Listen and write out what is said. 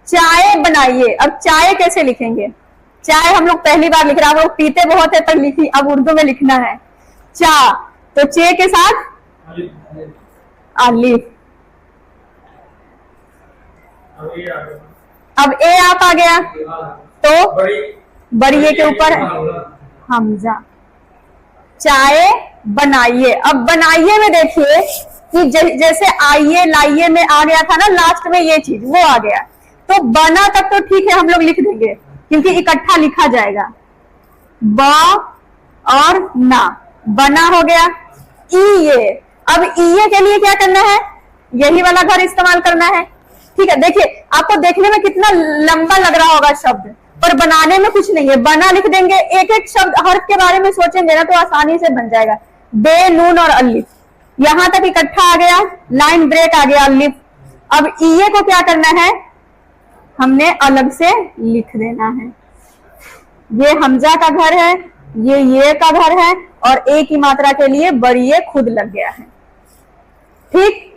चाय बनाइए। अब चाय कैसे लिखेंगे? चाय हम लोग पहली बार लिख रहे हैं, आप लोग पीते बहुत है पर लिखी, अब उर्दू में लिखना है चा, तो चे के साथ अलिफ। अब ए आप आ गया तो बड़ी ए के ऊपर हमजा। चाय बनाइए। अब बनाइए में देखिए कि जैसे आइए लाइए में आ गया था ना लास्ट में ये चीज, वो आ गया। तो बना तक तो ठीक है, हम लोग लिख देंगे क्योंकि इकट्ठा लिखा जाएगा। ब और ना, बना हो गया। ये, अब ये के लिए क्या करना है? यही वाला घर इस्तेमाल करना है। ठीक है, देखिए आपको देखने में कितना लंबा लग रहा होगा शब्द, पर बनाने में कुछ नहीं है। बना लिख देंगे, एक एक शब्द हर्फ के बारे में सोचेंगे ना तो आसानी से बन जाएगा। बे, नून और अलिफ, यहां तक इकट्ठा आ गया, लाइन ब्रेक आ गया अलिफ। अब ये को क्या करना है? हमने अलग से लिख देना है। ये हमजा का घर है, ये का घर है, और ए की मात्रा के लिए बड़ी ए खुद लग गया है। ठीक,